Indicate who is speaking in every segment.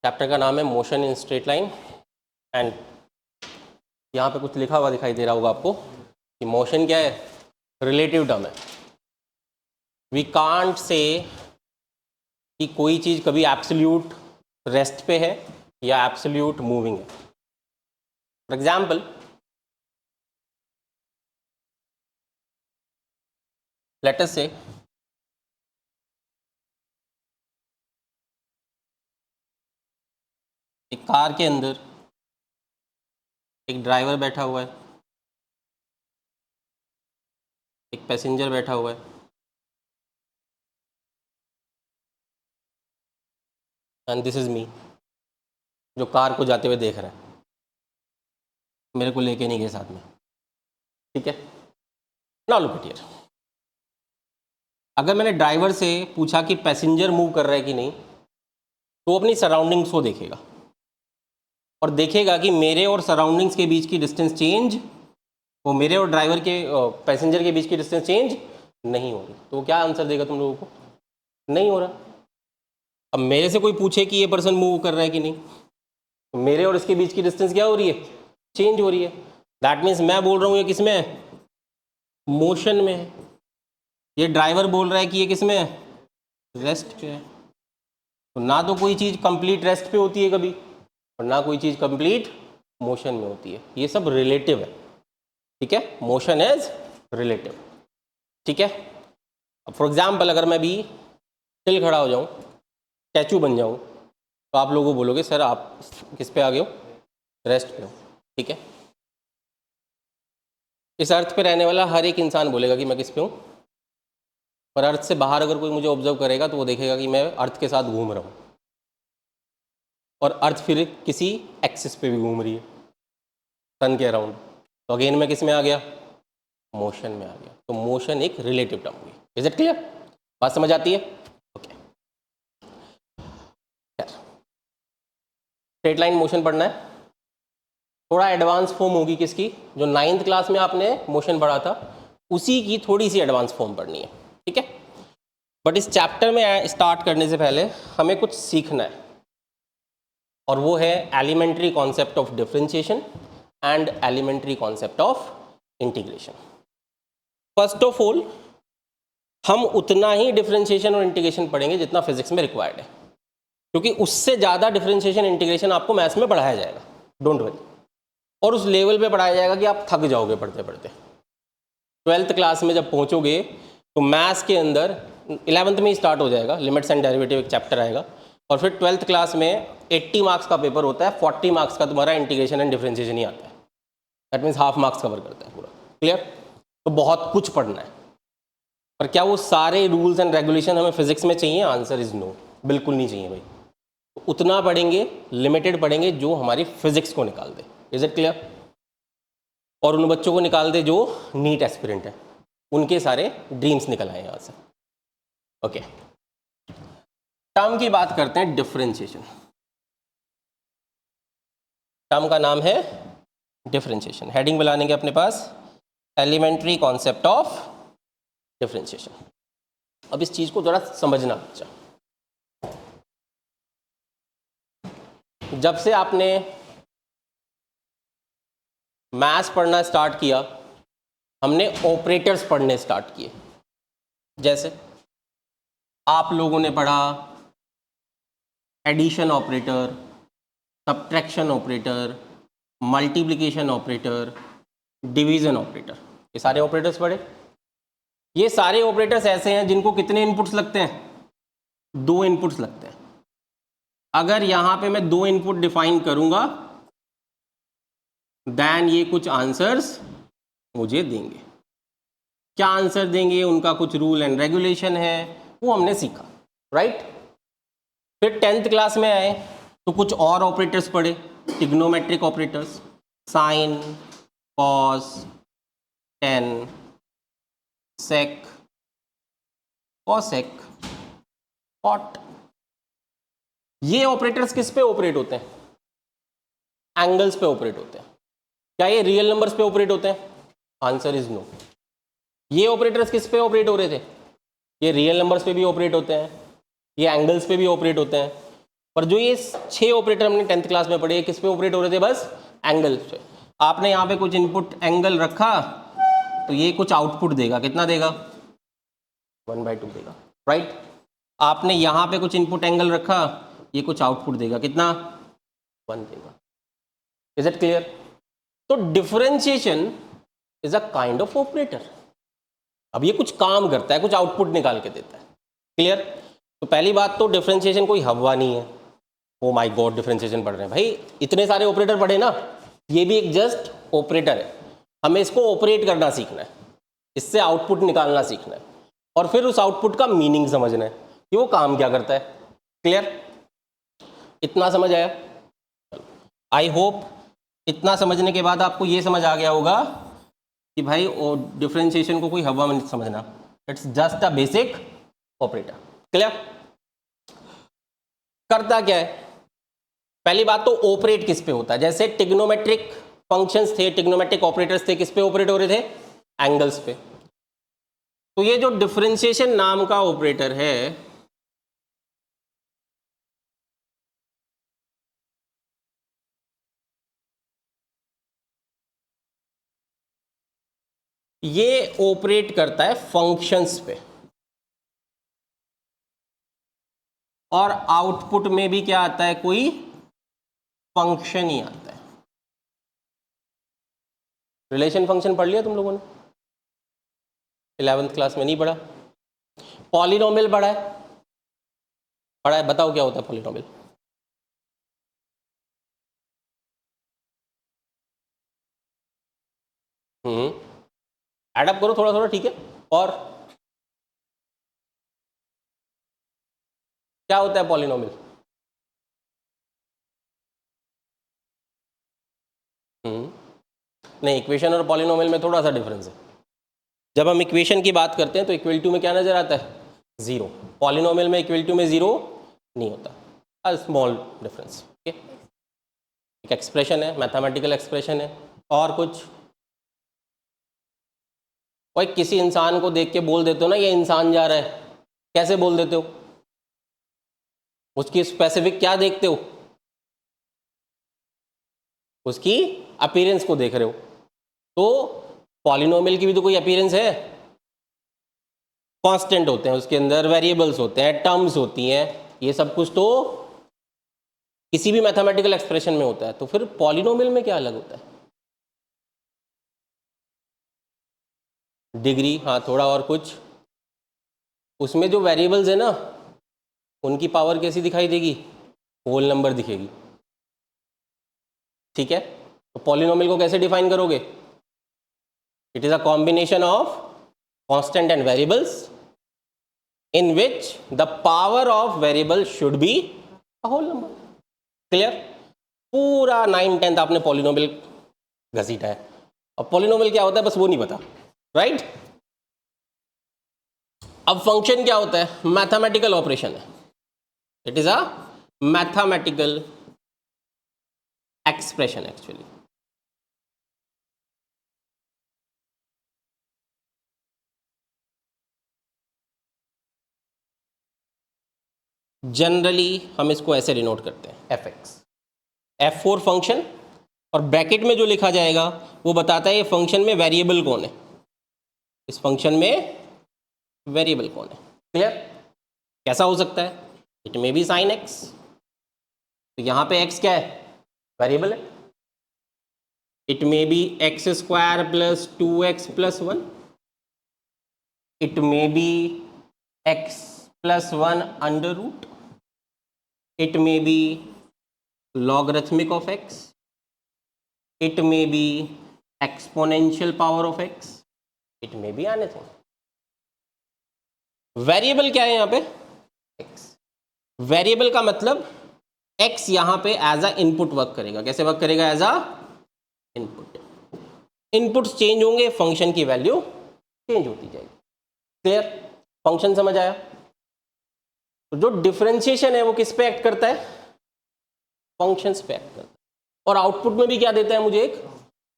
Speaker 1: Chapter का नाम है motion in straight line and यहाँ पे कुछ लिखा हुआ दिखाई दे रहा होगा आपको कि मोशन क्या है, रिलेटिव टर्म है। वी कांट से कि कोई चीज़ कभी एब्सोल्यूट रेस्ट पे है या एब्सोल्यूट मूविंग है। फॉर एग्जाम्पल लेट अस से एक कार के अंदर एक ड्राइवर बैठा हुआ है, एक पैसेंजर बैठा हुआ है एंड दिस इज मी जो कार को जाते हुए देख रहा है, मेरे को लेके नहीं गए साथ में। ठीक है, नाउ लुक एट हियर। अगर मैंने ड्राइवर से पूछा कि पैसेंजर मूव कर रहा है कि नहीं, तो वो अपनी सराउंडिंग्स को देखेगा और देखेगा कि मेरे और सराउंडिंग्स के बीच की डिस्टेंस चेंज, वो मेरे और ड्राइवर के पैसेंजर के बीच की डिस्टेंस चेंज नहीं हो रही। तो वो क्या आंसर देगा तुम लोगों को? नहीं हो रहा। अब मेरे से कोई पूछे कि ये पर्सन मूव कर रहा है कि नहीं, तो मेरे और इसके बीच की डिस्टेंस क्या हो रही है? चेंज हो रही है। दैट मीन्स मैं बोल रहा हूँ ये किस में है? मोशन में है। ये ड्राइवर बोल रहा है कि ये किस में है? रेस्ट पे है। तो ना तो कोई चीज़ कंप्लीट रेस्ट पे होती है कभी और ना कोई चीज़ कंप्लीट मोशन में होती है। ये सब रिलेटिव है। ठीक है, मोशन इज रिलेटिव। ठीक है, अब फॉर एग्जाम्पल अगर मैं भी स्टिल खड़ा हो जाऊँ, स्टैचू बन जाऊँ, तो आप लोगों को बोलोगे सर आप किस पे आ गए हो? रेस्ट पे हो। ठीक है, इस अर्थ पे रहने वाला हर एक इंसान बोलेगा कि मैं किस पे हूँ, पर अर्थ से बाहर अगर कोई मुझे ऑब्जर्व करेगा तो वो देखेगा कि मैं अर्थ के साथ घूम रहा हूँ और अर्थ फिर किसी एक्सिस पे भी घूम रही है, सन के अराउंड। तो अगेन मैं किस में आ गया? मोशन में आ गया। तो मोशन एक रिलेटिव टर्म हुई। Is it clear? बात समझ आती है? ओके, स्ट्रेट लाइन मोशन पढ़ना है। थोड़ा एडवांस फॉर्म होगी किसकी? जो 9th क्लास में आपने मोशन पढ़ा था उसी की थोड़ी सी एडवांस फॉर्म पढ़नी है। ठीक है, बट इस चैप्टर में स्टार्ट करने से पहले हमें कुछ सीखना है और वो है elementary concept of differentiation and elementary concept of integration. First of all हम उतना ही डिफरेंशिएशन और इंटीग्रेशन पढ़ेंगे जितना फिजिक्स में रिक्वायर्ड है, क्योंकि उससे ज़्यादा डिफरेंशिएशन इंटीग्रेशन आपको मैथ्स में पढ़ाया जाएगा, डोंट वरी। और उस लेवल पे पढ़ाया जाएगा कि आप थक जाओगे पढ़ते पढ़ते। 12th क्लास में जब पहुंचोगे तो मैथ्स के अंदर 11th में ही स्टार्ट हो जाएगा, लिमिट्स एंड डेरिवेटिव एक चैप्टर आएगा और फिर 12th क्लास में 80 मार्क्स का पेपर होता है, 40 मार्क्स का तुम्हारा इंटीग्रेशन एंड डिफरेंशिएशन ही आता है। That means half marks cover करता है पूरा। क्लियर? तो बहुत कुछ पढ़ना है, पर क्या वो सारे रूल्स एंड रेगुलेशन हमें फिजिक्स में चाहिए? आंसर इज नो, बिल्कुल नहीं चाहिए भाई। तो उतना पढ़ेंगे, लिमिटेड पढ़ेंगे जो हमारी फिजिक्स को निकाल दे। Is it clear? और उन बच्चों को निकाल दे जो नीट एस्पिरेंट है, उनके सारे ड्रीम्स निकल आए यहाँ से। ओके, टर्म की बात करते हैं, डिफरेंशिएशन। टर्म का नाम है डिफरेंशिएशन। हेडिंग बुला लेंगे अपने पास, एलिमेंट्री कॉन्सेप्ट ऑफ डिफरेंशिएशन। अब इस चीज को थोड़ा समझना बच्चा। जब से आपने मैथ्स पढ़ना स्टार्ट किया, हमने ऑपरेटर्स पढ़ने स्टार्ट किए। जैसे आप लोगों ने पढ़ा addition operator, subtraction operator, multiplication operator, division operator, ये सारे ऑपरेटर्स पढ़े। ये सारे ऑपरेटर्स ऐसे हैं जिनको कितने इनपुट्स लगते हैं? 2 इनपुट्स लगते हैं। अगर यहां पे मैं 2 इनपुट डिफाइन करूंगा देन ये कुछ आंसर्स मुझे देंगे। क्या आंसर देंगे? उनका कुछ रूल एंड रेगुलेशन है, वो हमने सीखा, राइट? फिर 10th क्लास में आए तो कुछ और ऑपरेटर्स पढ़े, trigonometric operators, sine, cos, tan, sec, cosec, cot. ये ऑपरेटर्स किस पे ऑपरेट होते हैं? एंगल्स पे ऑपरेट होते हैं। क्या ये रियल नंबर्स पे ऑपरेट होते हैं? Answer is no. ये ऑपरेटर्स किस पे ऑपरेट हो रहे थे? ये रियल नंबर्स पे भी ऑपरेट होते हैं, ये एंगल्स पे भी ऑपरेट होते हैं। पर जो ये 6 ऑपरेटर हमने 10th क्लास में पढ़े किस पे ऑपरेट हो रहे थे? बस एंगल पे। आपने यहाँ पे कुछ इनपुट एंगल रखा तो ये कुछ आउटपुट देगा, कितना देगा? 1/2 देगा, राइट। आपने यहाँ पे कुछ इनपुट एंगल रखा, ये कुछ आउटपुट देगा, कितना? 1 देगा। Is it clear? तो differentiation is a kind of operator. अब ये कुछ काम करता है, कुछ आउटपुट निकाल के देता है। क्लियर? तो पहली बात तो डिफरेंशिएशन कोई हवा नहीं है। ओ माय गॉड, डिफरेंशिएशन पढ़ रहे हैं भाई, इतने सारे ऑपरेटर पढ़े ना, ये भी एक जस्ट ऑपरेटर है। हमें इसको ऑपरेट करना सीखना है, इससे आउटपुट निकालना सीखना है, और फिर उस आउटपुट का मीनिंग समझना है कि वो काम क्या करता है। क्लियर? इतना समझ आया? आई होप इतना समझने के बाद आपको ये समझ आ गया होगा कि भाई डिफरेंशिएशन को कोई हवा में नहीं समझना, it's just a basic operator. Clear? करता क्या है? पहली बात तो ऑपरेट किस पे होता है? जैसे ट्रिग्नोमेट्रिक फंक्शंस थे, ट्रिग्नोमेट्रिक ऑपरेटर्स थे, किस पे ऑपरेट हो रहे थे? एंगल्स पे। तो ये जो डिफरेंशिएशन नाम का ऑपरेटर है, ये ऑपरेट करता है फंक्शंस पे, और आउटपुट में भी क्या आता है? कोई फंक्शन ही आता है। रिलेशन फंक्शन पढ़ लिया तुम लोगों ने? 11th क्लास में नहीं पढ़ा? पॉलिनोमियल पढ़ा है? पढ़ा है? बताओ क्या होता है पॉलिनोमियल? ऐड अप करो थोड़ा थोड़ा, ठीक है। और क्या होता है पॉलिनोमियल? नहीं, इक्वेशन और पॉलिनोमियल में थोड़ा सा डिफरेंस है। जब हम इक्वेशन की बात करते हैं तो इक्वल टू में क्या नजर आता है? 0। पॉलिनोमियल में इक्वल टू में 0 नहीं होता। A small difference. ओके, एक एक्सप्रेशन है, मैथमेटिकल एक्सप्रेशन है। और कुछ? कोई किसी इंसान को देख के बोल देते हो ना ये इंसान जा रहा है, कैसे बोल देते हो? उसकी स्पेसिफिक क्या देखते हो? उसकी अपीयरेंस को देख रहे हो। तो पॉलिनोमियल की भी तो कोई अपीयरेंस है? कांस्टेंट होते हैं उसके अंदर, वेरिएबल्स होते हैं, टर्म्स होती हैं, ये सब कुछ तो किसी भी मैथमेटिकल एक्सप्रेशन में होता है। तो फिर पॉलिनोमियल में क्या अलग होता है? डिग्री, हाँ थोड़ा। और कुछ? उसमें जो वेरिएबल्स है ना, उनकी पावर कैसी दिखाई देगी? होल नंबर दिखेगी। ठीक है? तो पॉलिनोमियल को कैसे डिफाइन करोगे? It is a combination of constant and variables in which the power of variable should be a whole number. Clear? पूरा 9-10 आपने पॉलिनोमियल घसीटा है। अब पॉलिनोमियल क्या होता है बस वो नहीं पता, राइट? अब फंक्शन क्या होता है? मैथमेटिकल ऑपरेशन है। It is a mathematical expression actually. Generally हम इसको ऐसे डिनोट करते हैं, एफ एक्स, F4 फंक्शन, और ब्रैकेट में जो लिखा जाएगा वो बताता है ये फंक्शन में वेरिएबल कौन है, इस फंक्शन में वेरिएबल कौन है। क्लियर? कैसा हो सकता है? It may be sine x, तो यहाँ पे x क्या है? वेरिएबल है। It may be x square plus 2x plus 1, it may be x plus 1 under root, it may be logarithmic of x, it may be exponential power of x, it may be anything. Variable क्या है यहाँ पे? x। Variable का मतलब x यहाँ पे as a input work करेगा। कैसे वर्क करेगा? As a input. Inputs change होंगे, फंक्शन की वैल्यू चेंज होती जाएगी। क्लियर? फंक्शन समझ आया? तो जो डिफरेंशिएशन है वो किस पे एक्ट करता है? फंक्शंस पे एक्ट करता है। और आउटपुट में भी क्या देता है? मुझे एक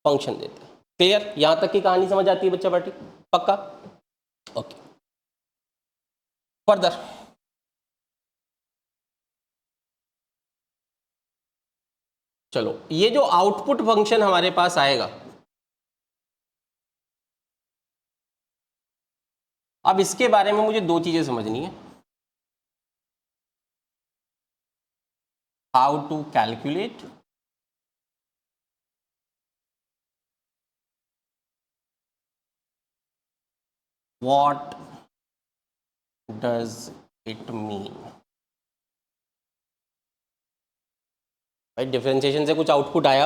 Speaker 1: फंक्शन देता है। क्लियर? यहां तक की कहानी समझ आती है बच्चा पार्टी? पक्का? ओके, फर्दर चलो ये जो आउटपुट फंक्शन हमारे पास आएगा, अब इसके बारे में मुझे दो चीजें समझनी है। How to calculate what does it mean. भाई डिफरेंशिएशन से कुछ आउटपुट आया,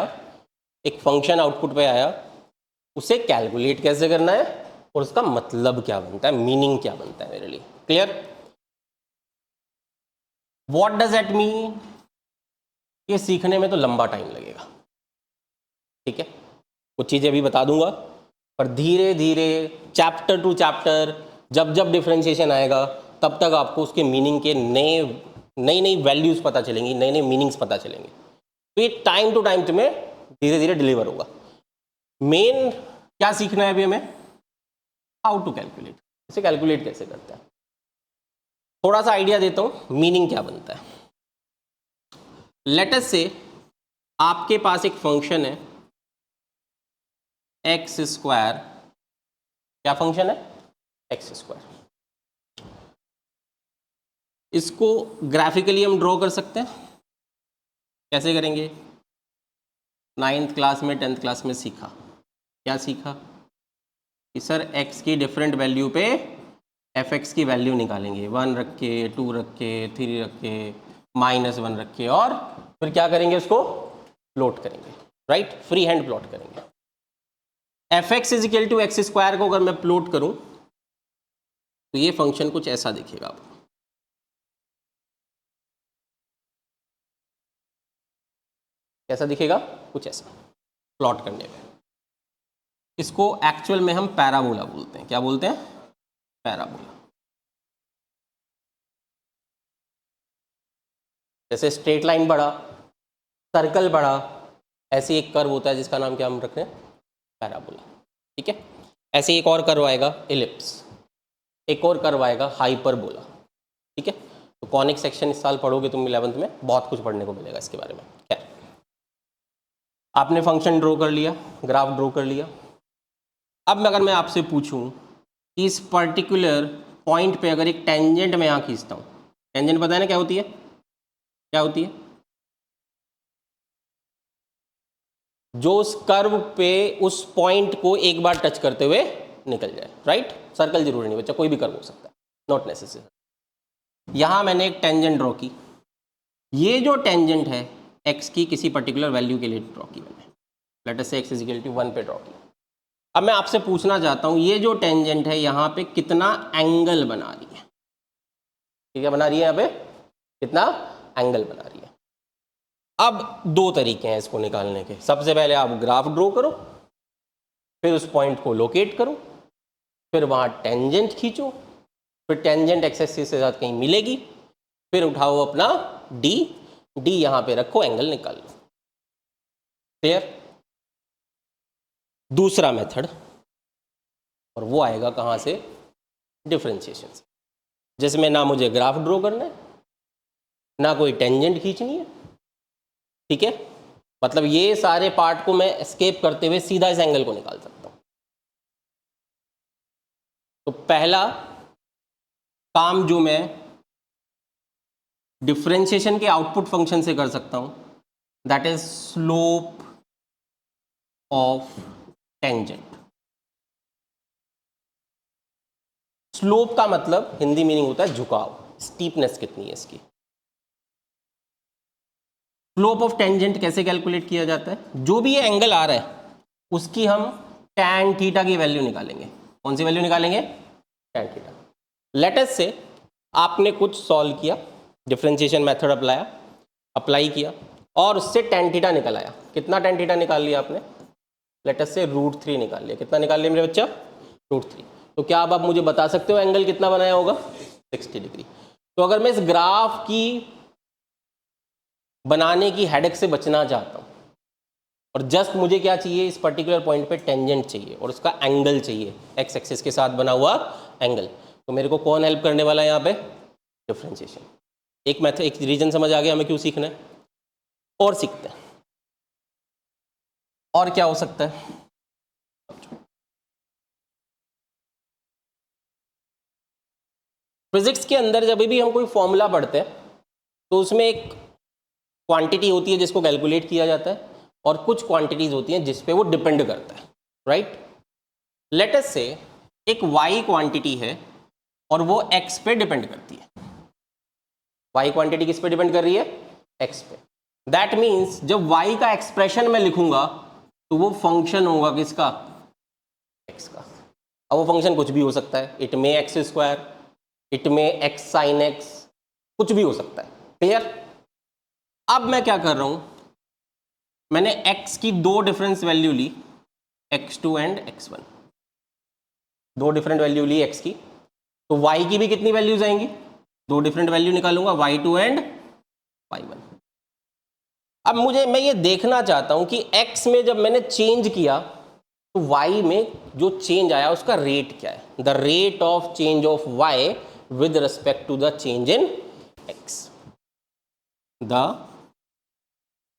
Speaker 1: एक फंक्शन आउटपुट पे आया, उसे कैलकुलेट कैसे करना है और उसका मतलब क्या बनता है, मीनिंग क्या बनता है मेरे लिए। Clear? What does it mean, ये सीखने में तो लंबा टाइम लगेगा, ठीक है। कुछ चीज़ें अभी बता दूंगा, पर धीरे धीरे चैप्टर टू चैप्टर जब जब डिफरेंशिएशन आएगा तब तक आपको उसके मीनिंग के नई नई वैल्यूज़ पता चलेंगी, नए नए मीनिंग्स पता चलेंगे। तो ये टाइम टू टाइम तुम्हें धीरे धीरे डिलीवर होगा। मेन क्या सीखना है अभी हमें? हाउ टू कैलकुलेट, इसे कैलकुलेट कैसे करते हैं। थोड़ा सा आइडिया देता हूं मीनिंग क्या बनता है। लेट अस से आपके पास एक फंक्शन है एक्स स्क्वायर, क्या फंक्शन है? X square. इसको ग्राफिकली हम ड्रॉ कर सकते हैं, कैसे करेंगे? 9th क्लास में 10th क्लास में सीखा, क्या सीखा कि सर एक्स की डिफरेंट वैल्यू पे एफ एक्स की वैल्यू निकालेंगे, 1 रख के, 2 रख के, 3 रख के, -1 रख के, और फिर क्या करेंगे? उसको प्लॉट करेंगे, राइट? फ्री हैंड प्लॉट करेंगे। F x is equal to x square को अगर मैं प्लॉट करूं तो ये फंक्शन कुछ ऐसा दिखेगा आपको। कैसा दिखेगा? कुछ ऐसा प्लॉट करने में। इसको एक्चुअल में हम पैराबोला बोलते हैं। क्या बोलते हैं? पैराबोला। जैसे स्ट्रेट लाइन बड़ा, सर्कल बड़ा, ऐसे एक कर्व होता है जिसका नाम क्या हम रख रहे हैं? पैराबोला, ठीक है। ऐसे एक और कर्व आएगा एलिप्स, एक और कर्व आएगा हाइपरबोला, ठीक है। तो कॉनिक सेक्शन इस साल पढ़ोगे तुम 11th में, बहुत कुछ पढ़ने को मिलेगा इसके बारे में। खैर, आपने फंक्शन ड्रॉ कर लिया, ग्राफ ड्रॉ कर लिया। अब अगर मैं आपसे पूछूं कि इस पर्टिकुलर पॉइंट पे अगर एक टेंजेंट मैं यहाँ खींचता हूँ, टेंजेंट पता है ना क्या होती है? क्या होती है? जो उस कर्व पे उस पॉइंट को एक बार टच करते हुए निकल जाए, राइट? सर्कल जरूरी नहीं बच्चा, कोई भी कर्व हो सकता है, नॉट नेसेसरी। यहां मैंने एक टेंजेंट ड्रॉ की, ये जो टेंजेंट है एक्स की किसी पर्टिकुलर वैल्यू के लिए ड्रॉ की मैंने, लेट अस से एक्स इज इक्वल टू 1 पे ड्रॉ की। अब मैं आपसे पूछना चाहता हूं ये जो टेंजेंट है यहां पे कितना एंगल बना रही है? ठीक है, बना रही है यहाँ पे कितना एंगल बना रही है? अब दो तरीके हैं इसको निकालने के। सबसे पहले आप ग्राफ ड्रॉ करो, फिर उस पॉइंट को लोकेट करो, फिर वहाँ टेंजेंट खींचो, फिर टेंजेंट एक्स एक्सिस के साथ कहीं मिलेगी, फिर उठाओ अपना डी, डी यहाँ पे रखो, एंगल निकाल लो। क्लियर? दूसरा मेथड, और वो आएगा कहाँ से? डिफरेंशिएशन से, जिसमें ना मुझे ग्राफ ड्रॉ करना है, ना कोई टेंजेंट खींचनी है, ठीक है। मतलब ये सारे पार्ट को मैं एस्केप करते हुए सीधा इस एंगल को निकाल सकता हूं। तो पहला काम जो मैं डिफरेंशिएशन के आउटपुट फंक्शन से कर सकता हूं, that is slope of tangent. Slope का मतलब हिंदी मीनिंग होता है झुकाव, स्टीपनेस कितनी है इसकी। स्लोप ऑफ टेंजेंट कैसे कैलकुलेट किया जाता है? जो भी ये एंगल आ रहा है उसकी हम tan थीटा की वैल्यू निकालेंगे। कौन सी वैल्यू निकालेंगे? tan theta. लेट अस से आपने कुछ सॉल्व किया, डिफरेंशिएशन मेथड अप्लाई किया और उससे tan थीटा निकल आया। कितना tan थीटा निकाल लिया आपने? लेट अस से √3 निकाल लिया। कितना निकाल लिया मेरे बच्चा? √3। तो क्या अब आप मुझे बता सकते हो एंगल कितना बनाया होगा? 60 डिग्री। तो अगर मैं इस ग्राफ की बनाने की हेडेक से बचना चाहता हूं और जस्ट मुझे क्या चाहिए? इस पर्टिकुलर पॉइंट पे टेंजेंट चाहिए और उसका एंगल चाहिए, एक्स एक्सिस के साथ बना हुआ एंगल। तो मेरे को कौन हेल्प करने वाला है यहाँ पे? डिफरेंशिएशन। एक रीजन समझ आ गया हमें क्यों सीखना है। और सीखते हैं। और क्या हो सकता है? फिजिक्स के अंदर जब भी हम कोई फॉर्मूला पढ़ते हैं तो उसमें एक क्वांटिटी होती है जिसको कैलकुलेट किया जाता है और कुछ क्वांटिटीज होती हैं जिस पे वो डिपेंड करता है, राइट? लेट अस से एक y क्वांटिटी है और वो x पे डिपेंड करती है। y क्वांटिटी किस पे डिपेंड कर रही है? x पे। दैट मीन्स जब y का एक्सप्रेशन मैं लिखूंगा तो वो फंक्शन होगा किसका? x का। अब वो फंक्शन कुछ भी हो सकता है, it may x square, it may x sine x, कुछ भी हो सकता है। क्लियर? अब मैं क्या कर रहा हूं, मैंने x की दो difference value Lee, x2 and x1, दो डिफरेंट वैल्यू ली x की, तो y की भी कितनी वैल्यूज आएंगी? दो डिफरेंट वैल्यू निकालूंगा, y2 एंड y1। अब मैं ये देखना चाहता हूं कि x में जब मैंने चेंज किया तो y में जो चेंज आया उसका रेट क्या है? The rate of change of y with respect to the change in x। The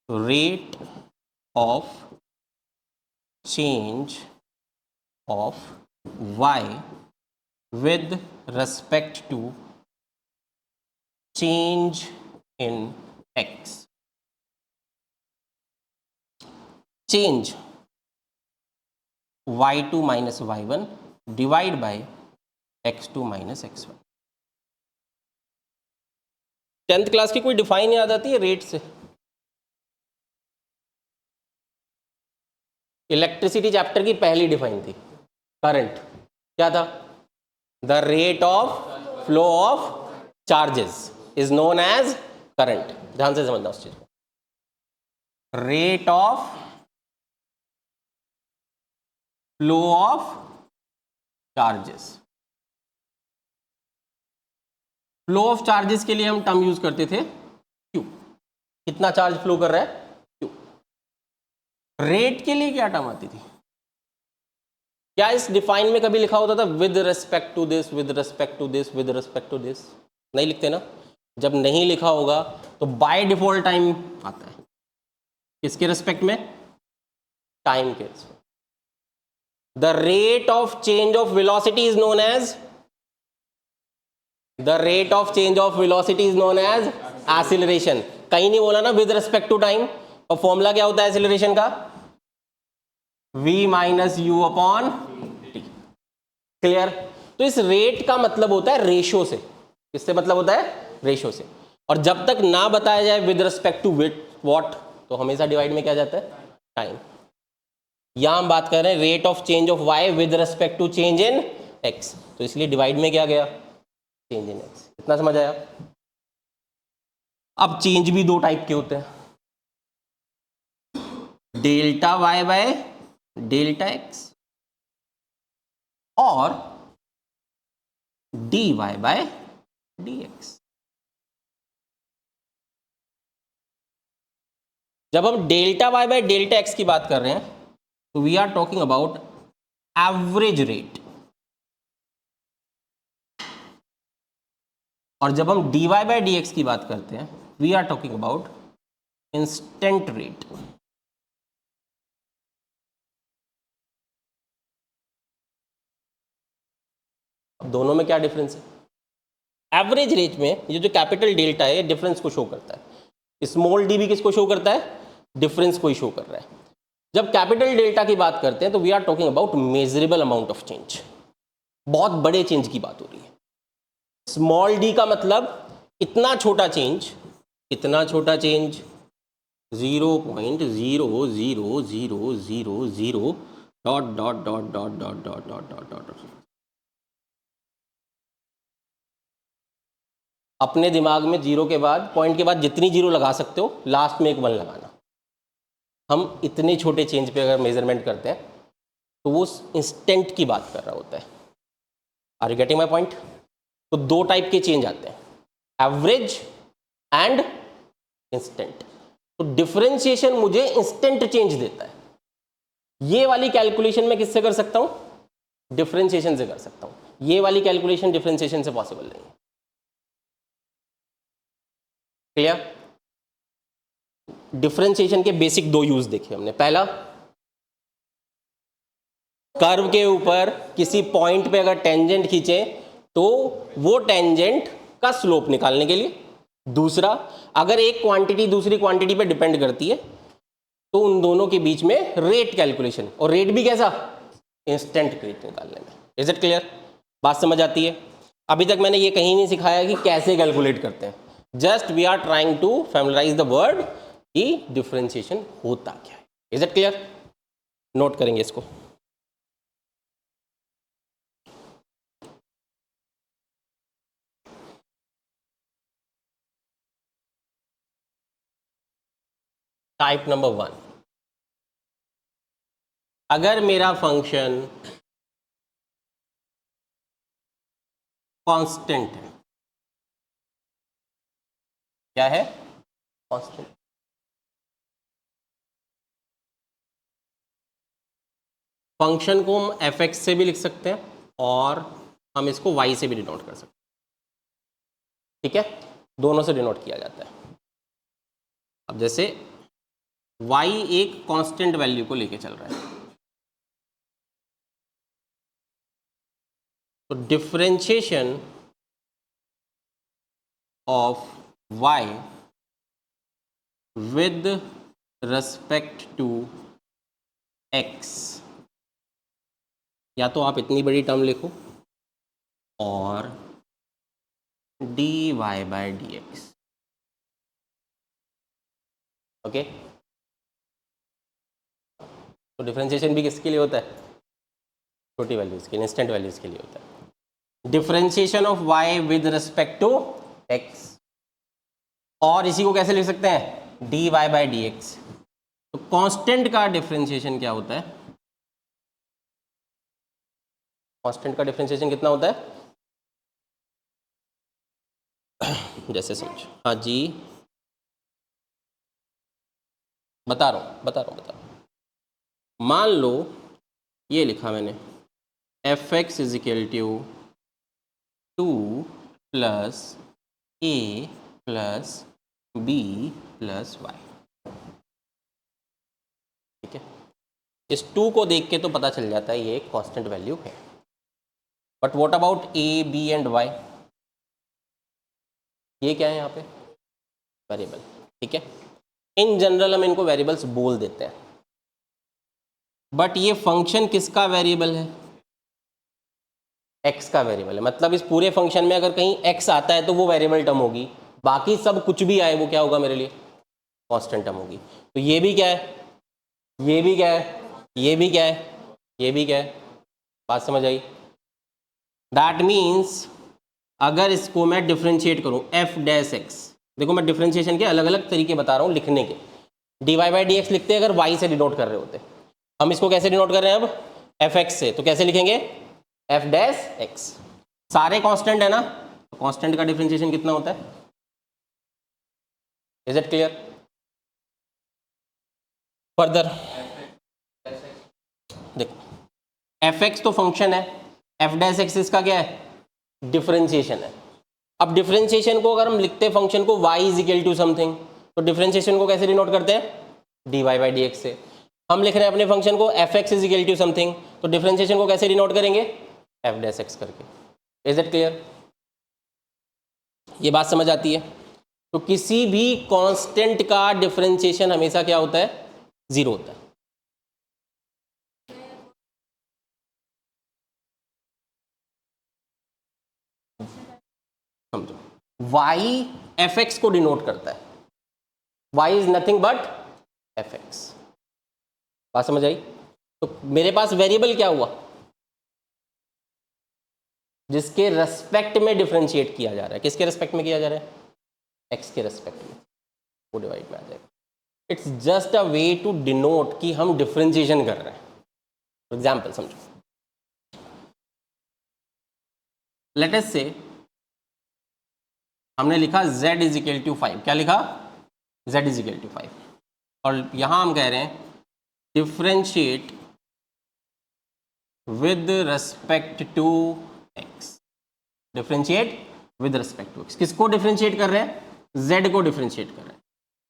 Speaker 1: rate of change of y with respect to change in x। change y2 minus y1 divide by x2 minus x1। 10th class की कोई define याद आती है rate से? Electricity chapter की पहली define थी, current क्या था? The rate of flow of charges is known as current. ध्यान से समझना उस चीज को। Rate of flow of charges, flow of charges के लिए हम टर्म यूज करते थे क्यू, कितना चार्ज फ्लो कर रहा है, क्यू। रेट के लिए क्या टर्म आती थी? क्या इस डिफाइन में कभी लिखा होता था with respect to this, with respect to this, with respect to this? नहीं लिखते ना। जब नहीं लिखा होगा तो बाय डिफॉल्ट टाइम आता है, किसके रिस्पेक्ट में? टाइम के respect. The rate of change of velocity is known as, the rate of change of velocity is known as acceleration. कहीं नहीं बोला ना विद रिस्पेक्ट टू टाइम। और फॉर्मूला क्या होता है एक्सीलरेशन का? v minus u upon t. Clear? तो इस रेट का मतलब होता है रेशो से। किससे मतलब होता है? रेशो से। और जब तक ना बताया जाए with respect to what what, तो हमेशा डिवाइड में क्या जाता है? टाइम। यहां हम बात कर रहे हैं rate of change of y with respect to change in x, तो इसलिए डिवाइड में क्या गया? Change in x। इतना समझ आया? अब चेंज भी दो टाइप के होते हैं, delta y by delta x और dy बाय dx। जब हम delta y by delta x की बात कर रहे हैं तो we are talking about average rate, और जब हम dy बाय dx की बात करते हैं we are talking about instant rate. दोनों में क्या डिफरेंस है? एवरेज रेट में ये जो कैपिटल डेल्टा है डिफरेंस को शो करता है, स्मॉल डी भी किसको शो करता है? डिफरेंस को ही शो कर रहा है। जब कैपिटल डेल्टा की बात करते हैं तो we are talking about measurable amount of change, बहुत बड़े चेंज की बात हो रही है। स्मॉल डी का मतलब इतना छोटा चेंज, इतना छोटा change 0.00000 dot dot dot dot dot dot dot dot dot. अपने दिमाग में जीरो के बाद, पॉइंट के बाद जितनी जीरो लगा सकते हो लास्ट में एक वन लगाना। हम इतने छोटे चेंज पे अगर मेजरमेंट करते हैं तो वो इंस्टेंट की बात कर रहा होता है। Are you getting my point? तो दो टाइप के चेंज आते हैं, एवरेज एंड इंस्टेंट। तो डिफरेंशिएशन मुझे इंस्टेंट चेंज देता है। ये वाली कैलकुलेशन मैं किससे कर सकता हूं? डिफरेंशिएशन से कर सकता हूं। ये वाली कैलकुलेशन डिफरेंशिएशन से पॉसिबल नहीं है। क्लियर? डिफरेंशिएशन के बेसिक दो यूज देखे हमने। पहला, कर्व के ऊपर किसी पॉइंट पे अगर टेंजेंट खींचे तो वो टेंजेंट का स्लोप निकालने के लिए। दूसरा, अगर एक क्वांटिटी दूसरी क्वांटिटी पे डिपेंड करती है तो उन दोनों के बीच में रेट कैलकुलेशन, और रेट भी कैसा, इंस्टेंट रेट निकालने में। Is it clear? बात समझ आती है? अभी तक मैंने ये कहीं नहीं सिखाया कि कैसे कैलकुलेट करते हैं, just we are trying to familiarize the word कि डिफरेंशिएशन होता क्या है। Is it clear? नोट करेंगे इसको। टाइप नंबर 1, अगर मेरा फंक्शन कांस्टेंट है, क्या है? कांस्टेंट। फंक्शन को हम एफ एक्स से भी लिख सकते हैं और हम इसको वाई से भी डिनोट कर सकते हैं। ठीक है, दोनों से डिनोट किया जाता है। अब जैसे y एक कांस्टेंट वैल्यू को लेके चल रहा है, तो differentiation of y with respect to x, या तो आप इतनी बड़ी टर्म लिखो और dy बाय dx। ओके, तो डिफरेंशिएशन भी किसके लिए होता है? छोटी वैल्यूज के लिए, इंस्टेंट वैल्यूज के लिए होता है। Differentiation of y with respect to x, और इसी को कैसे लिख सकते हैं? dy by dx। तो कांस्टेंट का डिफरेंशिएशन क्या होता है? कांस्टेंट का डिफरेंशिएशन कितना होता है? जैसे समझो, हाँ जी, बता रहा हूँ। मान लो ये लिखा मैंने, f x is equal to 2 plus a plus b plus y. ठीक है, इस 2 को देख के तो पता चल जाता है ये एक कांस्टेंट वैल्यू है। But what about a b and y? ये क्या है यहाँ पे? वेरिएबल। ठीक है, इन जनरल हम इनको वेरिएबल्स बोल देते हैं, बट ये फंक्शन किसका वेरिएबल है? x का वेरिएबल है। मतलब इस पूरे फंक्शन में अगर कहीं x आता है तो वो वेरिएबल टर्म होगी, बाकी सब कुछ भी आए वो क्या होगा मेरे लिए? कांस्टेंट टर्म होगी। तो ये भी क्या है, ये भी क्या है, ये भी क्या है, ये भी क्या है? बात समझ आई? दैट मीन्स अगर इसको मैं डिफ्रेंशिएट करूं एफ डैश एक्स, देखो मैं डिफ्रेंशिएशन के अलग अलग तरीके बता रहा हूं लिखने के। D y by d x लिखते हैं अगर y से डिनोट कर रहे होते, हम इसको कैसे डिनोट कर रहे हैं अब? एफ एक्स से। तो कैसे लिखेंगे? F dash x. सारे कांस्टेंट है ना, तो कांस्टेंट का डिफरेंशिएशन कितना होता है? Is it clear? फर्दर देखो, एफ एक्स तो फंक्शन है, एफ डैश एक्स इसका क्या है? डिफरेंशिएशन है। अब डिफरेंशिएशन को अगर हम लिखते हैं फंक्शन को y is equal to something, तो डिफरेंशिएशन को कैसे डिनोट करते हैं? D y by d x से। हम लिख रहे हैं अपने फंक्शन को f x is equal to something, तो डिफरेंशिएशन को कैसे डिनोट करेंगे? एफ डैश एक्स करके। Is it clear? ये बात समझ आती है? तो किसी भी कांस्टेंट का डिफरेंशिएशन हमेशा क्या होता है? जीरो होता है। समझो, y एफ एक्स को डिनोट करता है, y is nothing but F x. बात समझ आई? तो मेरे पास वेरिएबल क्या हुआ? जिसके रेस्पेक्ट में डिफरेंशिएट किया जा रहा है। किसके रेस्पेक्ट में किया जा रहा है? एक्स के रेस्पेक्ट में, वो डिवाइड में आ जाएगा। It's just a way to denote कि हम डिफरेंशिएशन कर रहे हैं। फॉर एग्जाम्पल समझो, लेट अस से हमने लिखा z इज इक्वल टू 5। क्या लिखा? z इज इक्वल टू 5, और यहां हम कह रहे हैं differentiate with respect to x। Differentiate with respect to x, किसको डिफरेंशिएट कर रहे हैं? z को डिफरेंशिएट कर रहे हैं।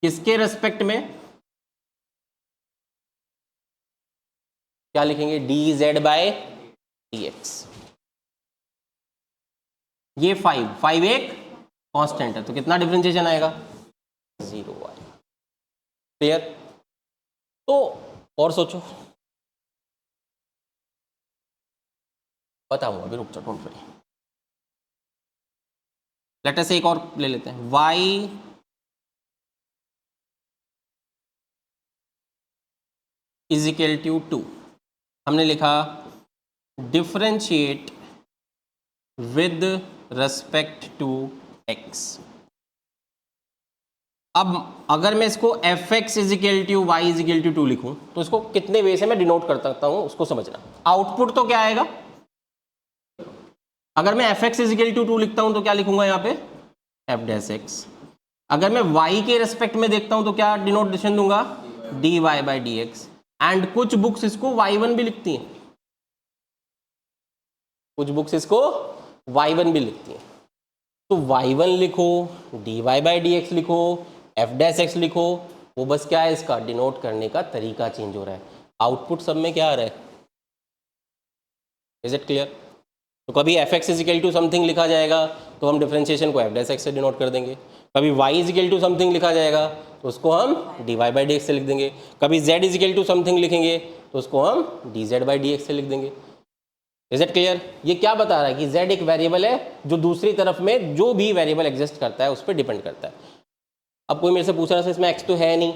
Speaker 1: किसके रेस्पेक्ट में? क्या लिखेंगे, d z by d x. ये 5 एक कांस्टेंट है, तो कितना डिफरेंशिएशन आएगा, 0 आएगा। क्लियर? तो और सोचो, बताऊंगा अभी, रुक जाओ, डोंट वरी। लेट अस एक और ले लेते हैं, y इज इक्वल टू 2। हमने लिखा differentiate with respect to x। अब अगर मैं इसको f x is equal to y is equal to 2 लिखूं, तो इसको कितने वे से मैं डिनोट कर सकता हूं, उसको समझना। आउटपुट तो क्या आएगा, अगर मैं f x is equal to 2 लिखता हूं तो क्या लिखूंगा यहाँ पे, एफ डैश एक्स। अगर मैं y के रेस्पेक्ट में देखता हूं तो क्या डिनोटेशन दूंगा, d y by d x. And कुछ बुक्स इसको y1 भी लिखती हैं, कुछ बुक्स इसको y1 भी लिखती हैं। तो y1 लिखो, d y by d x लिखो, एफ डैश एक्स लिखो, वो बस क्या है, इसका डिनोट करने का तरीका चेंज हो रहा है। आउटपुट सब में क्या आ रहा है, इज इट क्लियर? तो कभी f x is equal to something लिखा जाएगा तो हम डिफरेंशिएशन को एफ डैश एक्स से डिनोट कर देंगे। कभी y is equal to something लिखा जाएगा तो उसको हम d y by d x से लिख देंगे। कभी z is equal to something लिखेंगे तो उसको हम d z by d x से लिख देंगे। Is it clear? ये क्या बता रहा है कि z एक वेरिएबल है जो दूसरी तरफ में जो भी वेरिएबल एग्जिस्ट करता है उस पर डिपेंड करता है। अब कोई मेरे से पूछ रहा है इसमें x तो है नहीं,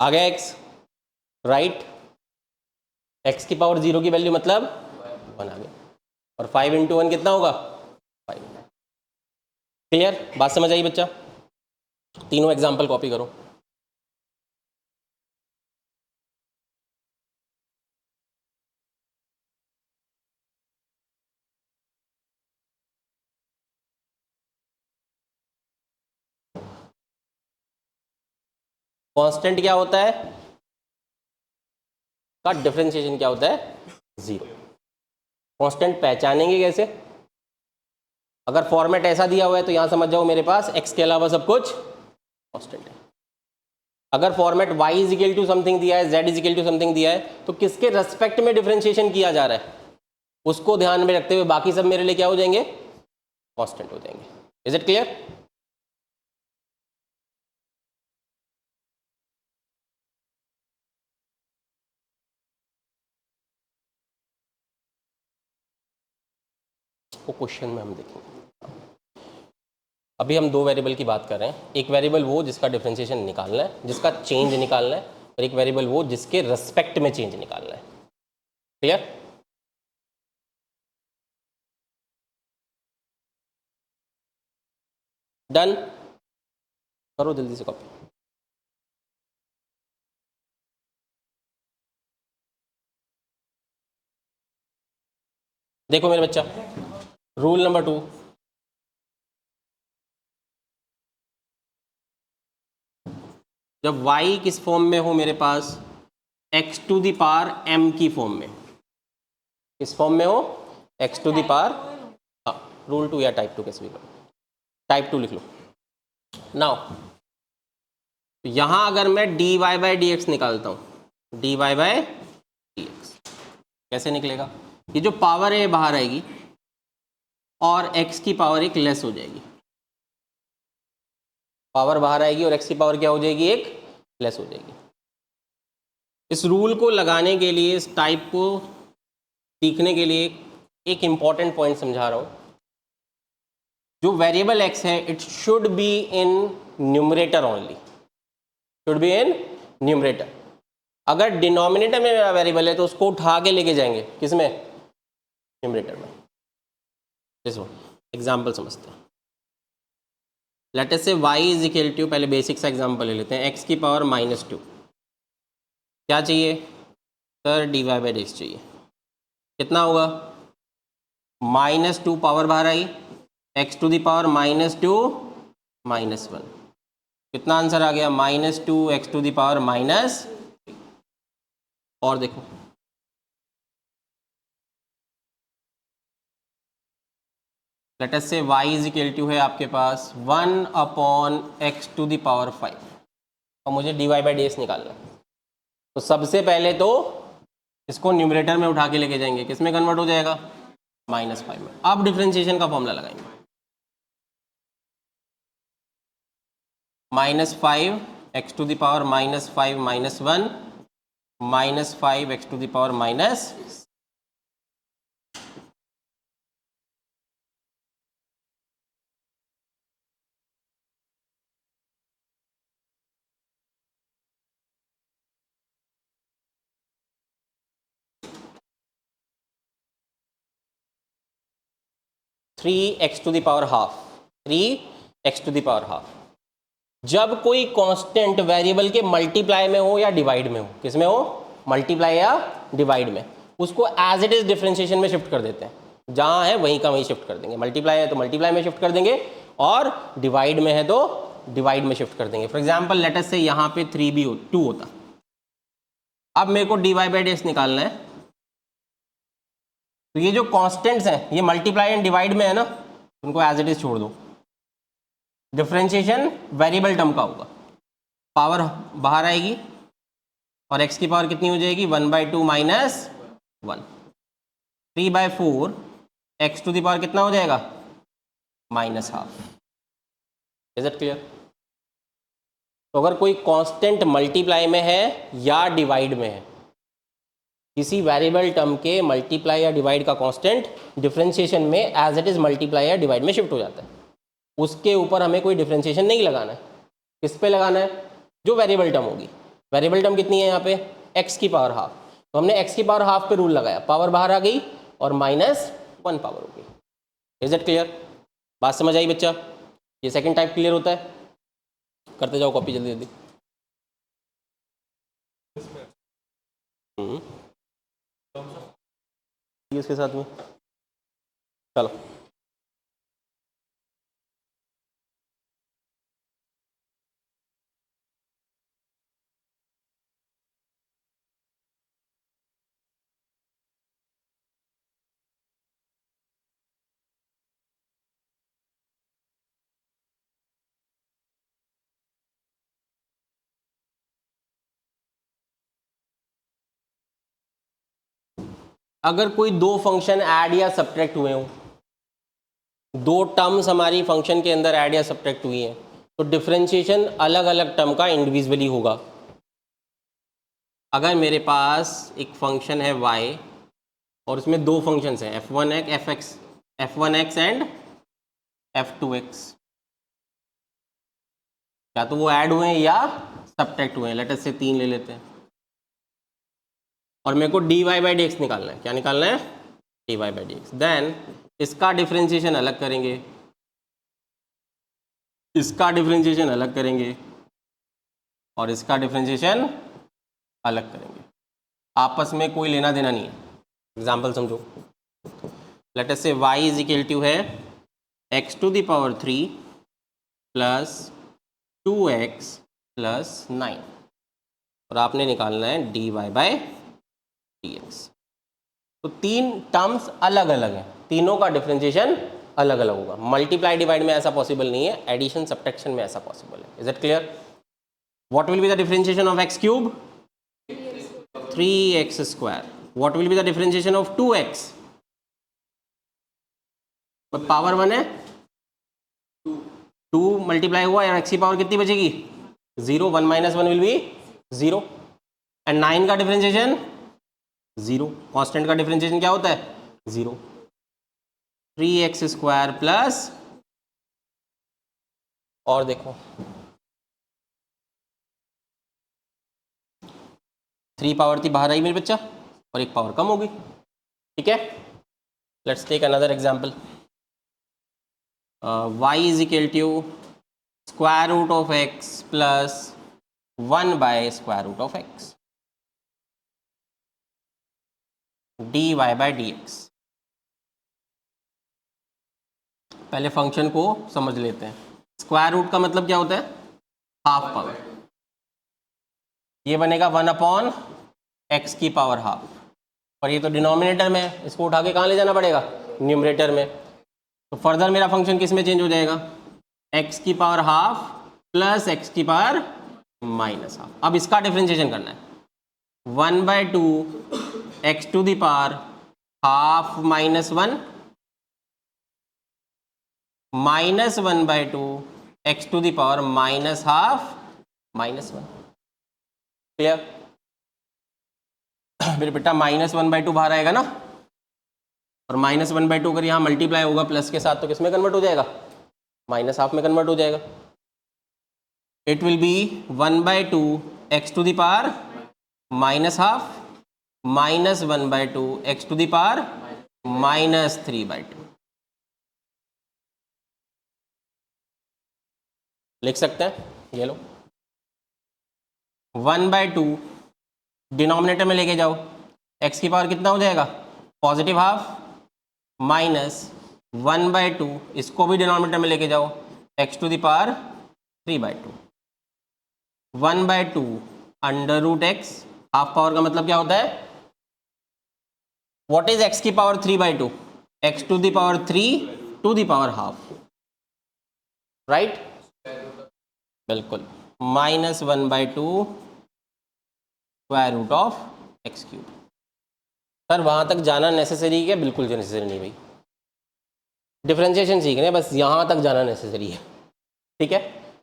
Speaker 1: आ गया x, राइट? x की पावर 0 की वैल्यू मतलब 1 आ गया, और 5 इंटू 1 कितना होगा, 5। क्लियर? बात समझ आई बच्चा? तीनों एग्जाम्पल कॉपी करो। कांस्टेंट क्या होता है, का डिफरेंशिएशन क्या होता है, 0। कांस्टेंट पहचानेंगे कैसे, अगर फॉर्मेट ऐसा दिया हुआ है तो यहां समझ जाओ मेरे पास x के अलावा सब कुछ कांस्टेंट है। अगर format y is equal to something दिया है, z is equal to something दिया है, तो किसके रेस्पेक्ट में डिफरेंशिएशन किया जा रहा है उसको ध्यान में रखते हुए बाकी सब मेरे लिए क्या हो जाएंगे, कांस्टेंट हो जाएंगे। Is it clear? वो क्वेश्चन में हम देखेंगे। अभी हम दो वेरिएबल की बात कर रहे हैं, एक वेरिएबल वो जिसका डिफरेंशिएशन निकालना है, जिसका चेंज निकालना है, और एक वेरिएबल वो जिसके रेस्पेक्ट में चेंज निकालना है। क्लियर? डन? करो जल्दी से कॉपी। देखो मेरे बच्चा, रूल नंबर 2, जब y किस फॉर्म में हो मेरे पास, x to the power m की फॉर्म में, किस फॉर्म में हो, x टू द पावर, हाँ रूल 2 या टाइप 2 कैसे भी करो, टाइप 2 लिख लो। नाउ यहां अगर मैं d y by d x निकालता हूं, d y by d x कैसे निकलेगा, ये जो पावर है बाहर आएगी और x की पावर एक लेस हो जाएगी, पावर बाहर आएगी और x की पावर क्या हो जाएगी, एक लेस हो जाएगी। इस रूल को लगाने के लिए, इस टाइप को सीखने के लिए एक इंपॉर्टेंट पॉइंट समझा रहा हूं। जो वेरिएबल x है it should be in numerator only, should be in numerator. अगर डिनोमिनेटर में मेरा वेरिएबल है तो उसको उठा के लेके जाएंगे किसमें, न्यूमरेटर में। देखो एग्जाम्पल समझते हैं। Late us say y is equal to, पहले बेसिक सा एग्जाम्पल ले लेते हैं, x की पावर -2, क्या चाहिए sir, d y by d x चाहिए। कितना होगा, -2 पावर बाहर आई, x टू दी पावर -2 -1, कितना आंसर आ गया, -2 x टू दी पावर -। और देखो late us say y is equal to है आपके पास 1/x⁵ और मुझे dy बाई डी एक्स निकालना है। तो सबसे पहले तो इसको न्यूमरेटर में उठा के लेके जाएंगे, किस में कन्वर्ट हो जाएगा, -5 में। अब डिफरेंशिएशन का फॉर्मूला लगाएंगे, -5 x⁵ -5 -1 -5 x⁻⁻, (3x⁻½ 3x⁻²). जब कोई कांस्टेंट वेरिएबल के मल्टीप्लाई में हो या डिवाइड में हो, किस में हो, मल्टीप्लाई या डिवाइड में, उसको एज इट इज डिफरेंशिएशन में शिफ्ट कर देते हैं। जहां है वहीं का वहीं शिफ्ट कर देंगे। मल्टीप्लाई है तो मल्टीप्लाई में शिफ्ट कर देंगे, और डिवाइड में है तो डिवाइड में शिफ्ट कर देंगे। फॉर एग्जाम्पल लेट अस से यहाँ पे 2 होता। अब मेरे को dy बाई डी एक्स निकालना है, तो ये जो कांस्टेंट्स हैं ये मल्टीप्लाई एंड डिवाइड में है ना, उनको एज इट इज छोड़ दो। डिफरेंशिएशन वेरिएबल टर्म का होगा, पावर बाहर आएगी और x की पावर कितनी हो जाएगी, 1/2 - 1 3/4 x⁻⁻ कितना हो जाएगा, -½ इज इट क्लियर। तो अगर कोई कांस्टेंट मल्टीप्लाई में है या डिवाइड में है, किसी वेरिएबल टर्म के मल्टीप्लाई या डिवाइड का कांस्टेंट डिफरेंशिएशन में एज इट इज मल्टीप्लाई या डिवाइड में शिफ्ट हो जाता है। उसके ऊपर हमें कोई डिफरेंशिएशन नहीं लगाना है। किस पे लगाना है, जो वेरिएबल टर्म होगी। वेरिएबल टर्म कितनी है यहाँ पे, x की पावर ½ तो हमने x की पावर ½ पे रूल लगाया, पावर बाहर आ गई और -1 पावर हो गई। इज इट क्लियर, बात समझ आई बच्चा। ये सेकंड टाइप क्लियर होता है, करते जाओ कॉपी जल्दी जल्दी। इसके साथ में चलो, अगर कोई दो फंक्शन ऐड या सब्ट्रैक्ट हुए हों, दो टर्म्स हमारी फंक्शन के अंदर ऐड या सब्ट्रैक्ट हुई हैं, तो डिफरेंशिएशन अलग अलग टर्म का इंडिविजुअली होगा। अगर मेरे पास एक फंक्शन है y और उसमें दो फंक्शंस हैं f1x एंड f2x, या तो वो ऐड हुए हैं या सब्ट्रैक्ट हुए हैं। लेट अस से 3 ले लेते हैं, और मेरे को dy बाई डी एक्स निकालना है। क्या निकालना है, dy by d x. Then इसका डिफरेंशिएशन अलग करेंगे, इसका डिफरेंशिएशन अलग करेंगे, और इसका डिफरेंशिएशन अलग करेंगे। आपस में कोई लेना देना नहीं है। एग्जाम्पल समझो, let us say y is equal to है x⁻³ प्लस 2x प्लस 9, और आपने निकालना है dy बाई डी एक्स। तो तीन टर्म्स अलग अलग हैं, तीनों का डिफरेंशिएशन अलग अलग होगा। मल्टीप्लाई डिवाइड में ऐसा पॉसिबल नहीं है, एडिशन सब्ट्रैक्शन में ऐसा पॉसिबल है। Is it clear. What will be the differentiation of x⁻³ 3x²। What will be the differentiation of 2x, power 1 है, 2 मल्टीप्लाई हुआ और x की पावर कितनी बचेगी, 0। 1 - 1 विल बी 0, एंड 9 का डिफरेंशिएशन 0। कांस्टेंट का डिफरेंशिएशन क्या होता है, 0। 3x² प्लस, और देखो 3 पावर थी बाहर आई मेरे बच्चा, और एक पावर कम होगी। ठीक है, let's take another example. y is equal to √x plus 1/√x dy by d x. पहले फंक्शन को समझ लेते हैं। स्क्वायर रूट का मतलब क्या होता है, हाफ पावर। ये बनेगा 1/x की पावर ½ और ये तो डिनोमिनेटर में है, इसको उठा के कहाँ ले जाना पड़ेगा, न्यूमरेटर में। तो तो फर्दर मेरा फंक्शन किस में चेंज हो जाएगा, एक्स की पावर हाफ प्लस एक्स की पावर माइनस हाफ। अब इसका डिफरेंशिएशन करना है, 1/2 x to the power half minus 1 minus 1/2 x to the power minus half minus 1। Clear? मेरे बेटा -1/2 बाहर आएगा ना, और -1/2 अगर यहाँ मल्टीप्लाई होगा प्लस के साथ तो किस में कन्वर्ट हो जाएगा, माइनस हाफ में कन्वर्ट हो जाएगा। It will be 1/2 x to the power minus half minus 1/2 x to the power minus 3/2। लिख सकते हैं, ये लो 1/2 डिनोमिनेटर में लेके जाओ, एक्स की पावर कितना हो जाएगा, पॉजिटिव हाफ माइनस 1/2 इसको भी डिनोमिनेटर में लेके जाओ, x to the power 3/2। 1/2 under root x, half power का मतलब क्या होता है, व्हाट इज एक्स की power 3/2, x to the power 3 to the power half, right? बिल्कुल, -1/2 square root of x cube. Sir वहाँ तक जाना नेसेसरी है? बिल्कुल नेसेसरी नहीं भाई, डिफरेंशिएशन सीख रहे हैं बस, यहाँ तक जाना नेसेसरी है, ठीक है?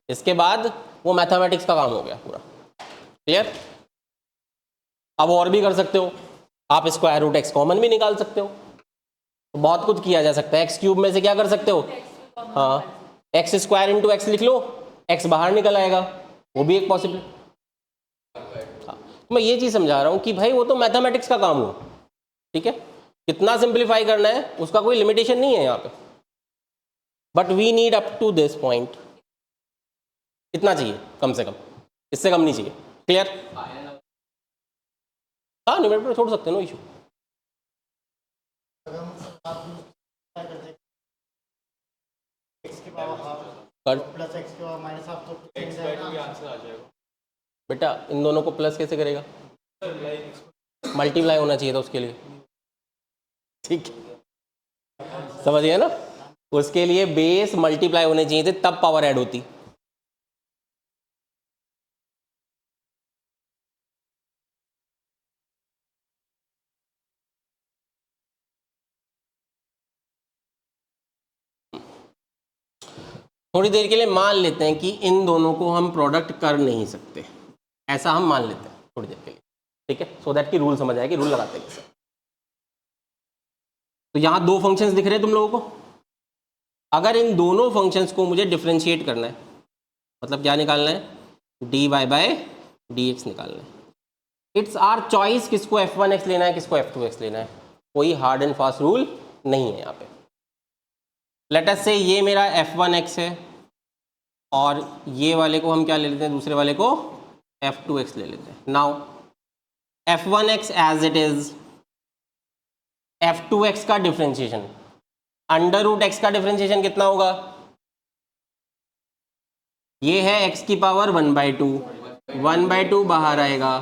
Speaker 1: इसके बाद वो मैथमेटिक्स का काम हो गया पूरा। क्लियर? अब और भी कर सकते हो आप, स्क्वायर रूट एक्स कॉमन भी निकाल सकते हो, तो बहुत कुछ किया जा सकता है। एक्स क्यूब में से क्या कर सकते हो, हाँ एक्स स्क्वायर इंटू एक्स लिख लो, एक्स बाहर निकल आएगा, वो भी एक पॉसिबल। मैं ये चीज़ समझा रहा हूँ कि भाई वो तो मैथमेटिक्स का काम हो, ठीक है? कितना सिंप्लीफाई करना है उसका कोई लिमिटेशन नहीं है यहाँ पे, but we need up to this point, इतना चाहिए कम से कम, इससे कम नहीं चाहिए। क्लियर? हाँ न्यूमरेटर छोड़ सकते हैं, नो इशू। बेटा इन दोनों को प्लस कैसे करेगा, मल्टीप्लाई होना चाहिए था उसके लिए, ठीक समझ गया ना? उसके लिए बेस मल्टीप्लाई होने चाहिए थे, तब पावर ऐड होती। थोड़ी देर के लिए मान लेते हैं कि इन दोनों को हम प्रोडक्ट कर नहीं सकते, ऐसा हम मान लेते हैं थोड़ी देर के लिए, ठीक है? सो दैट कि रूल समझ आए कि रूल लगाते हैं कैसे। तो यहाँ दो फंक्शंस दिख रहे हैं तुम लोगों को, अगर इन दोनों फंक्शंस को मुझे डिफरेंशिएट करना है, मतलब क्या निकालना है, dy/dx निकालना है। इट्स आर चॉइस किसको f1x लेना है, किसको f2x लेना है, कोई हार्ड एंड फास्ट रूल नहीं है यहाँ पे। लेट अस से ये मेरा f1x है और ये वाले को हम क्या ले लेते हैं, दूसरे वाले को f2x ले लेते हैं। Now f1x as it is, f2x का डिफरेंशिएशन, अंडर रूट एक्स का डिफरेंशिएशन कितना होगा, ये है x की पावर 1/2, 1/2 बाहर आएगा,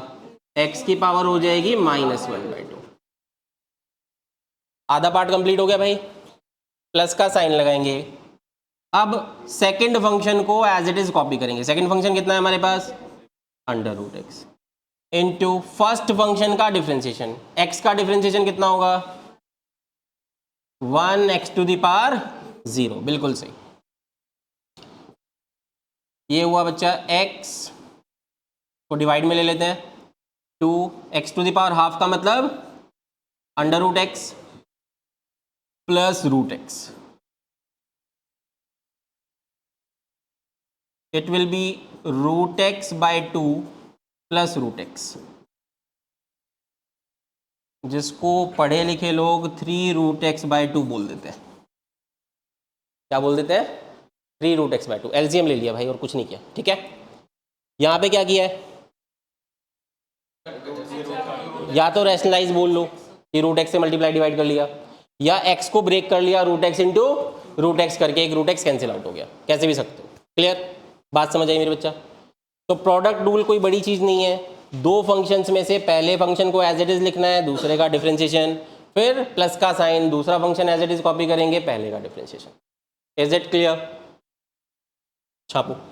Speaker 1: x की पावर हो जाएगी -1/2। आधा पार्ट कंप्लीट हो गया भाई, प्लस का साइन लगाएंगे। अब सेकंड फंक्शन को एज इट इज कॉपी करेंगे। सेकंड फंक्शन कितना है हमारे पास, under root x into first function का डिफरेंशिएशन, x का डिफरेंशिएशन कितना होगा, 1x टू द पावर 0, बिल्कुल सही। ये हुआ बच्चा x को डिवाइड में ले लेते हैं, 2x to the power half का मतलब under root x plus root x, it will be root x by 2 plus root x, जिसको पढ़े लिखे लोग 3√x/2 बोल देते हैं। क्या बोल देते हैं, 3√x/2। एलसीएम ले लिया भाई और कुछ नहीं किया, ठीक है? यहाँ पे क्या किया है, या तो रैशनलाइज बोल लो कि रूट एक्स से मल्टीप्लाई डिवाइड कर लिया, या एक्स को ब्रेक कर लिया, root x into root x करके एक रूट एक्स कैंसिल आउट हो गया, कैसे भी सकते हो। क्लियर? बात समझ आई मेरे बच्चा? तो प्रोडक्ट रूल कोई बड़ी चीज़ नहीं है, दो फंक्शंस में से पहले फंक्शन को एज इट इज लिखना है, दूसरे का डिफरेंशिएशन, फिर प्लस का साइन, दूसरा function as it is copy करेंगे, पहले का डिफरेंशिएशन। Is it clear? छापो।